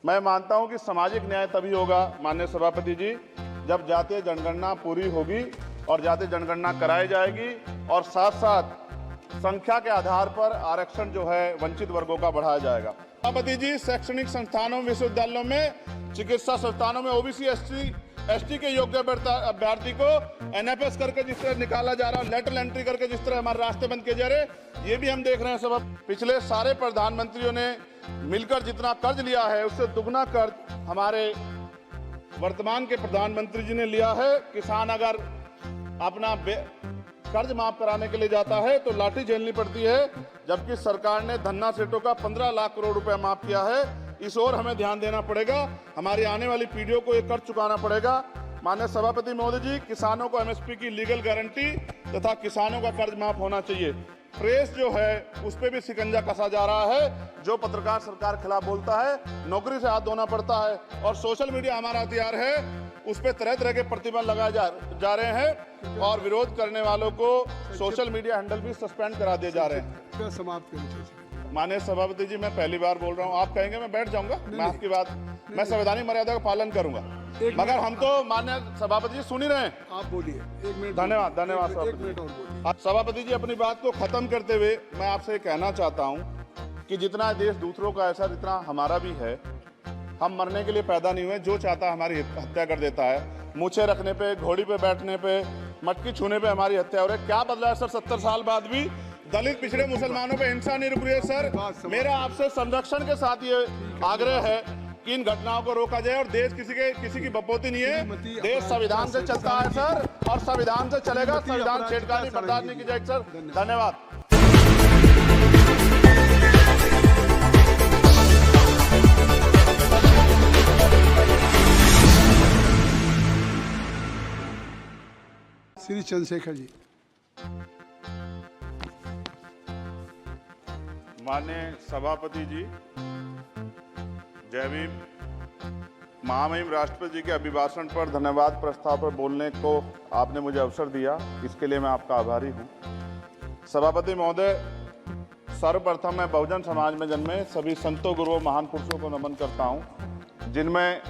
मैं मानता हूं कि सामाजिक न्याय तभी होगा माननीय सभापति जी जब जातीय जनगणना पूरी होगी और जातीय जनगणना कराई जाएगी और साथ साथ संख्या के आधार पर आरक्षण जो है वंचित वर्गों का बढ़ाया जाएगा। सभापति जी, शैक्षणिक संस्थानों विश्वविद्यालयों में चिकित्सा संस्थानों में ओबीसी एसटी के योग्य अभ्यर्थी को एनएफएस करके जिस तरह निकाला जा रहा है, लेटरल एंट्री करके जिस तरह हमारे रास्ते बंद किए जा रहे, ये भी हम देख रहे हैं। सब पिछले सारे प्रधानमंत्रियों ने मिलकर जितना कर्ज लिया है उससे दुगना कर्ज हमारे वर्तमान के प्रधानमंत्री जी ने लिया है। किसान अगर अपना कर्ज माफ कराने के लिए जाता है तो लाठी झेलनी पड़ती है, जबकि सरकार ने धन्ना सेठों का 15 लाख करोड़ रुपया माफ किया है। इस ओर हमें ध्यान देना पड़ेगा, हमारी आने वाली पीढ़ियों को ये कर्ज चुकाना पड़ेगा। माननीय सभापति महोदय जी, किसानों को एमएसपी की लीगल गारंटी तथा किसानों का कर्ज माफ होना चाहिए। प्रेस जो है उस पर भी शिकंजा कसा जा रहा है। जो पत्रकार सरकार खिलाफ बोलता है नौकरी से हाथ धोना पड़ता है और सोशल मीडिया हमारा हथियार है, उस पर तरह तरह के प्रतिबंध लगाए जा रहे हैं और विरोध करने वालों को सोशल मीडिया हैंडल भी सस्पेंड करा दिए जा रहे हैं। समाप्त। माननीय सभापति जी, मैं पहली बार बोल रहा हूँ, आप कहेंगे मैं बैठ जाऊंगा, मैं आपकी बात, मैं संवैधानिक मर्यादा का पालन करूंगा, मगर हम तो माननीय सभापति जी सुन ही रहे हैं। आप बोलिए, 1 मिनट। धन्यवाद धन्यवाद सभापति जी। अपनी बात को खत्म करते हुए मैं आपसे कहना चाहता हूँ कि जितना देश दूसरों का ऐसा जितना हमारा भी है। हम मरने के लिए पैदा नहीं हुए, जो चाहता हमारी हत्या कर देता है। मूछे रखने पे, घोड़ी पे बैठने पे, मटकी छूने पे हमारी हत्या हो रही है। क्या बदला है सर? 70 साल बाद भी दलित पिछड़े मुसलमानों पे हिंसा नहीं रुक रही है सर। मेरा आपसे संरक्षण के साथ ये आग्रह है कि इन घटनाओं को रोका जाए और देश किसी की बपोती नहीं है। देश संविधान से चलता है सर और संविधान से चलेगा। संविधान छेड़खानी बर्दाश्त नहीं की जाएगी सर। धन्यवाद। श्री चंद्रशेखर जी। माननीय सभापति जी, जय भीम। महामहिम राष्ट्रपति जी के अभिभाषण पर धन्यवाद प्रस्ताव पर बोलने को आपने मुझे अवसर दिया, इसके लिए मैं आपका आभारी हूं। सभापति महोदय, सर्वप्रथम मैं बहुजन समाज में जन्मे सभी संतों, गुरुओं, महान पुरुषों को नमन करता हूं, जिनमें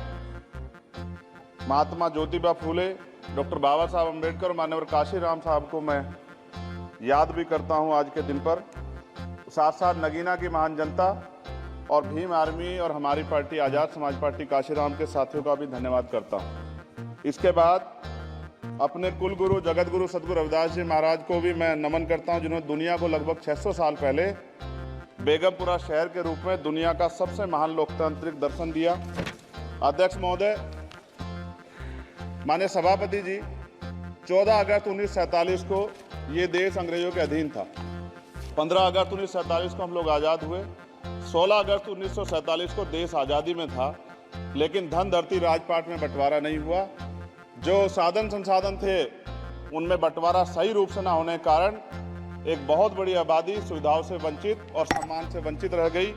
महात्मा ज्योतिबा फूले, डॉक्टर बाबा साहब अम्बेडकर और मान्यवर काशीराम साहब को मैं याद भी करता हूं आज के दिन पर। साथ साथ नगीना की महान जनता और भीम आर्मी और हमारी पार्टी आज़ाद समाज पार्टी काशीराम के साथियों का भी धन्यवाद करता हूं। इसके बाद अपने कुल गुरु जगत गुरु सदगुरु रविदास जी महाराज को भी मैं नमन करता हूं, जिन्होंने दुनिया को लगभग 600 साल पहले बेगमपुरा शहर के रूप में दुनिया का सबसे महान लोकतांत्रिक दर्शन दिया। अध्यक्ष महोदय, माननीय सभापति जी, 14 अगस्त 1947 को ये देश अंग्रेजों के अधीन था। 15 अगस्त 1947 को हम लोग आज़ाद हुए। 16 अगस्त 1947 को देश आज़ादी में था, लेकिन धन धरती राजपाट में बंटवारा नहीं हुआ। जो साधन संसाधन थे उनमें बंटवारा सही रूप से न होने के कारण एक बहुत बड़ी आबादी सुविधाओं से वंचित और सम्मान से वंचित रह गई।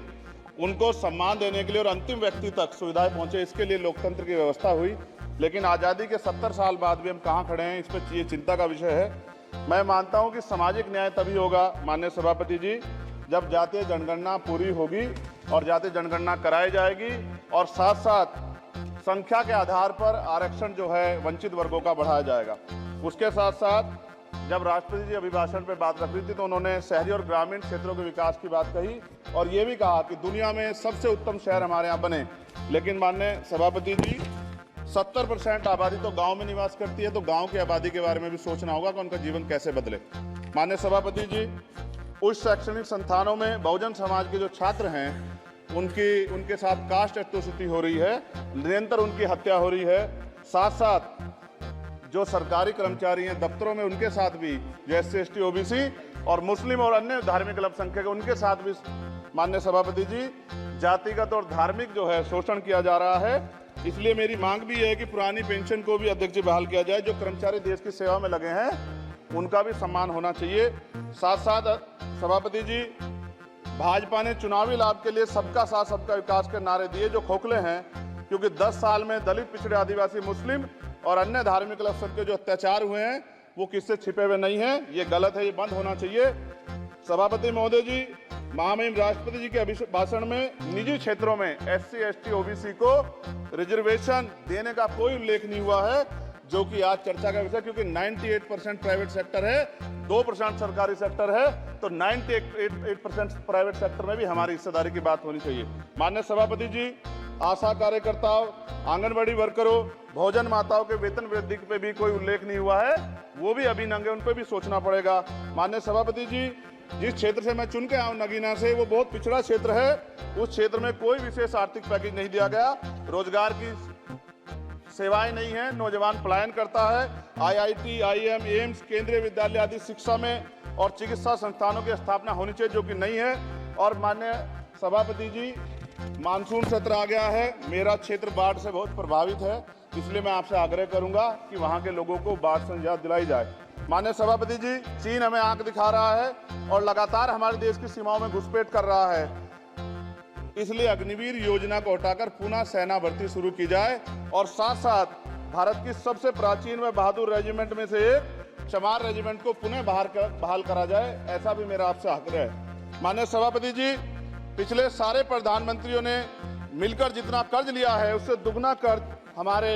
उनको सम्मान देने के लिए और अंतिम व्यक्ति तक सुविधाएं पहुंचे, इसके लिए लोकतंत्र की व्यवस्था हुई। लेकिन आज़ादी के 70 साल बाद भी हम कहाँ खड़े हैं, इस पर ये चिंता का विषय है। मैं मानता हूं कि सामाजिक न्याय तभी होगा माननीय सभापति जी जब जातीय जनगणना पूरी होगी और जातीय जनगणना कराई जाएगी और साथ साथ संख्या के आधार पर आरक्षण जो है वंचित वर्गों का बढ़ाया जाएगा। उसके साथ साथ जब राष्ट्रपति जी अभिभाषण पर बात रख रही थी तो उन्होंने शहरी और ग्रामीण क्षेत्रों के विकास की बात कही और ये भी कहा कि दुनिया में सबसे उत्तम शहर हमारे यहाँ बने। लेकिन माननीय सभापति जी, 70% आबादी तो गांव में निवास करती है, तो गांव की आबादी के बारे में भी सोचना होगा कि उनका जीवन कैसे बदले। माननीय सभापति जी, उच्च शैक्षणिक संस्थानों में बहुजन समाज के जो छात्र हैं उनके साथ कास्ट एट्रोसिटी हो रही है, निरंतर उनकी हत्या हो रही है। साथ साथ जो सरकारी कर्मचारी हैं दफ्तरों में, उनके साथ भी जो SC ST OBC और मुस्लिम और अन्य धार्मिक अल्पसंख्यक उनके साथ भी माननीय सभापति जी जातिगत और धार्मिक जो है शोषण किया जा रहा है। इसलिए मेरी मांग भी है कि पुरानी पेंशन को भी अध्यक्ष जी बहाल किया जाए। जो कर्मचारी देश की सेवा में लगे हैं उनका भी सम्मान होना चाहिए। साथ साथ सभापति जी, भाजपा ने चुनावी लाभ के लिए सबका साथ सबका विकास के नारे दिए जो खोखले हैं, क्योंकि 10 साल में दलित, पिछड़े, आदिवासी, मुस्लिम और अन्य धार्मिक अल्पसंख्यक के जो अत्याचार हुए हैं वो किससे छिपे हुए नहीं हैं। ये गलत है, ये बंद होना चाहिए। सभापति महोदय जी, महामहिम राष्ट्रपति जी के भाषण में निजी क्षेत्रों में SC, ST, OBC को रिजर्वेशन देने का कोई उल्लेख नहीं हुआ है, जो कि आज चर्चा का विषय, क्योंकि 98% प्राइवेट सेक्टर है, 2% सरकारी सेक्टर है, तो 98% प्राइवेट सेक्टर में भी हमारी हिस्सेदारी की बात होनी चाहिए। माननीय सभापति जी, आशा कार्यकर्ताओं, आंगनबाड़ी वर्करों, भोजन माताओं के वेतन वृद्धि पे भी कोई उल्लेख नहीं हुआ है, वो भी अभी नंगे, उन पे भी सोचना पड़ेगा। माननीय सभापति जी, जिस क्षेत्र से मैं चुन के आऊं नगीना से, वो बहुत पिछड़ा क्षेत्र है, उस क्षेत्र में कोई विशेष आर्थिक पैकेज नहीं दिया गया, रोजगार की सेवाएं नहीं है, नौजवान पलायन करता है। IIT, IIM, एम्स, केंद्रीय विद्यालय आदि शिक्षा में और चिकित्सा संस्थानों की स्थापना होनी चाहिए, जो कि नहीं है। और माननीय सभापति जी, मानसून सत्र आ गया है, मेरा क्षेत्र बाढ़ से बहुत प्रभावित है, इसलिए मैं आपसे आग्रह करूंगा कि वहां के लोगों को बाढ़ से निजात दिलाई जाए। माननीय सभापति जी, चीन हमें आंख दिखा रहा है और लगातार हमारे देश की सीमाओं में घुसपैठ कर रहा है, इसलिए अग्निवीर योजना को हटाकर पुनः सेना भर्ती शुरू की जाए और साथ साथ भारत की सबसे प्राचीन व बहादुर रेजिमेंट में से एक चमार रेजिमेंट को पुनः बहाल करा जाए, ऐसा भी मेरा आपसे आग्रह है। माननीय सभापति जी, पिछले सारे प्रधानमंत्रियों ने मिलकर जितना कर्ज लिया है, उससे दुगना कर्ज हमारे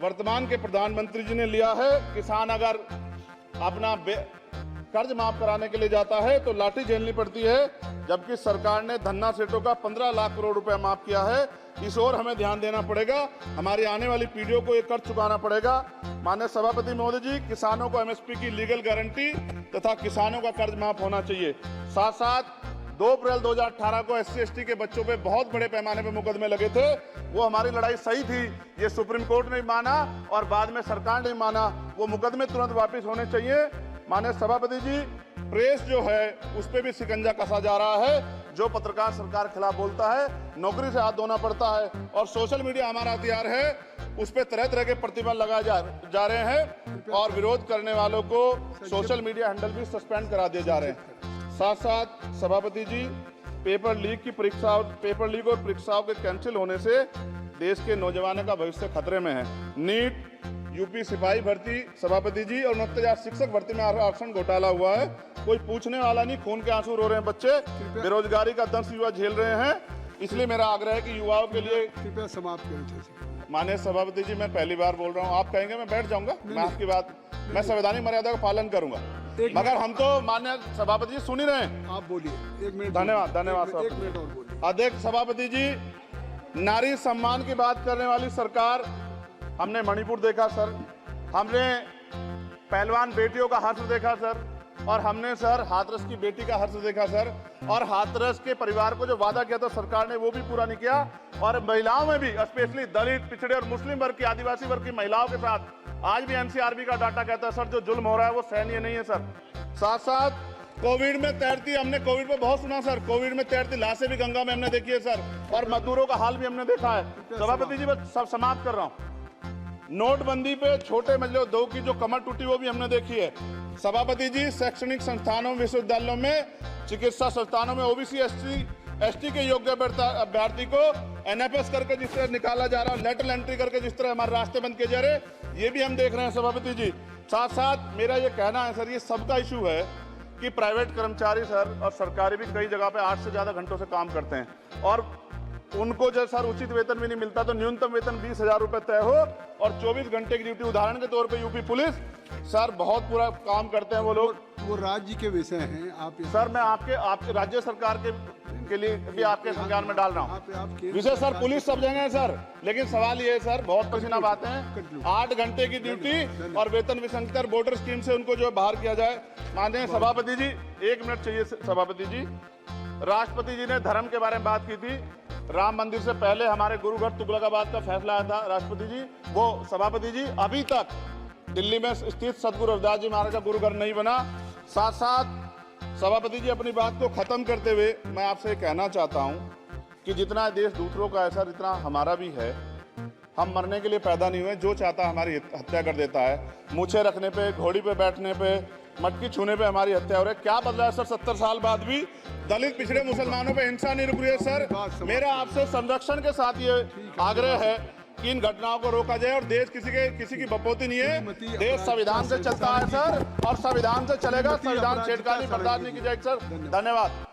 वर्तमान के प्रधानमंत्री जी ने लिया है। किसान अगर अपना कर्ज माफ कराने के लिए जाता है तो लाठी झेलनी पड़ती है, जबकि सरकार ने धन्ना सेठों का 15 लाख करोड़ रुपया माफ किया है। इस ओर हमें ध्यान देना पड़ेगा, हमारी आने वाली पीढ़ियों को ये कर्ज चुकाना पड़ेगा। माननीय सभापति महोदय जी, किसानों को MSP की लीगल गारंटी तथा किसानों का कर्ज माफ होना चाहिए। साथ साथ 2 अप्रैल 2018 को SC, ST के बच्चों पे बहुत बड़े पैमाने पे मुकदमे लगे थे, वो हमारी लड़ाई सही थी, ये सुप्रीम कोर्ट ने माना और बाद में सरकार ने माना, वो मुकदमे तुरंत वापस होने चाहिए। माननीय सभापति जी, प्रेस जो है उस पर भी शिकंजा कसा जा रहा है, जो पत्रकार सरकार के खिलाफ बोलता है नौकरी से हाथ धोना पड़ता है, और सोशल मीडिया हमारा हथियार है, उस पर तरह तरह के प्रतिबंध लगाए जा रहे हैं और विरोध करने वालों को सोशल मीडिया हैंडल भी सस्पेंड करा दिए जा रहे हैं। साथ साथ सभापति जी, पेपर लीक और परीक्षाओं के कैंसिल होने से देश के नौजवानों का भविष्य खतरे में है। नीट, यूपी सिपाही भर्ती सभापति जी और 69,000 शिक्षक भर्ती में आरक्षण घोटाला हुआ है, कोई पूछने वाला नहीं, खून के आंसू रो रहे हैं बच्चे, बेरोजगारी का दंश युवा झेल रहे हैं, इसलिए मेरा आग्रह है कि युवाओं के लिए कृपया समाप्त करें। माननीय सभापति जी, मैं पहली बार बोल रहा हूँ, आप कहेंगे मैं बैठ जाऊंगा, मैं आपकी बात, मैं संवैधानिक मर्यादा का पालन करूंगा, मगर हम तो माननीय सभापति जी सुन ही रहे हैं। आप बोलिए, 1 मिनट। धन्यवाद। एक मिनट और बोलिए। अध्यक्ष सभापति जी, नारी सम्मान की बात करने वाली सरकार, हमने मणिपुर देखा सर, हमने पहलवान बेटियों का हर्ष देखा सर, और हमने सर हाथरस की बेटी का हर्ष देखा सर, और हाथरस के परिवार को जो वादा किया था सरकार ने वो भी पूरा नहीं किया, और महिलाओं में भी स्पेशली दलित, पिछड़े और मुस्लिम वर्ग की, आदिवासी वर्ग की महिलाओं के साथ आज भी NCRB का डाटा कहता है सर, जो जुल्म हो रहा है वो सहनीय नहीं है सर। साथ साथ कोविड में तैरती, हमने कोविड में बहुत सुना सर, कोविड में तैरती लाशें भी गंगा में हमने देखी है सर, और मजदूरों का हाल भी हमने देखा है। सभापति जी, बस सब समाप्त कर रहा हूँ। नोटबंदी पे छोटे मजले उद्योग की जो कमर टूटी वो भी हमने देखी है। सभापति जी, शैक्षणिक संस्थानों, विश्वविद्यालयों में, चिकित्सा संस्थानों में OBC, ST के योग्य अभ्यर्थी को NFS करके जिस तरह निकाला जा रहा है, लेटरल एंट्री करके जिस तरह हमारे रास्ते बंद किए जा रहे, ये भी हम देख रहे हैं सभापति जी। साथ साथ मेरा ये कहना है सर, ये सबका इशू है कि प्राइवेट कर्मचारी सर और सरकारी भी कई जगह पे 8 से ज्यादा घंटों से काम करते हैं, और उनको जब सर उचित वेतन भी नहीं मिलता, तो न्यूनतम वेतन 20,000 रुपए तय हो और 24 घंटे की ड्यूटी। उदाहरण के तौर पे यूपी पुलिस सर बहुत पूरा काम करते हैं वो लोग, वो राज्य के विषय हैं। आप सर मैं आपके राज्य सरकार के लिए भी आपके संज्ञान में डाल रहा हूँ विषय सर। पुलिस सब जगह है सर, लेकिन सवाल ये है सर, बहुत पसीना बातें हैं, 8 घंटे की ड्यूटी और वेतन विसंगति, वोटर स्कीम से उनको जो बाहर किया जाए। माननीय सभापति जी, 1 मिनट चाहिए सभापति जी। राष्ट्रपति जी ने धर्म के बारे में बात की थी, राम मंदिर से पहले हमारे गुरुघर तुगलकाबाद का फैसला आया था राष्ट्रपति जी, वो सभापति जी अभी तक दिल्ली में स्थित सदगुरु रविदास जी महाराज का गुरुघर नहीं बना। साथ साथ सभापति जी, अपनी बात को खत्म करते हुए मैं आपसे कहना चाहता हूं कि जितना देश दूसरों का है सर, इतना हमारा भी है। हम मरने के लिए पैदा नहीं हुए, जो चाहता है हमारी हत्या कर देता है। मूछें रखने पे, घोड़ी पे बैठने पे, मटकी छूने पे हमारी हत्या हो रही है। क्या बदला है सर? 70 साल बाद भी दलित, पिछड़े, मुसलमानों पे हिंसा नहीं रुक रही है सर। मेरा आपसे संरक्षण के साथ ये आग्रह है कि इन घटनाओं को रोका जाए, और देश किसी की बपोती नहीं है, देश संविधान से चलता है सर, और संविधान से चलेगा। संविधान छेड़खानी बर्दाश्त नहीं की जाएगी सर। धन्यवाद।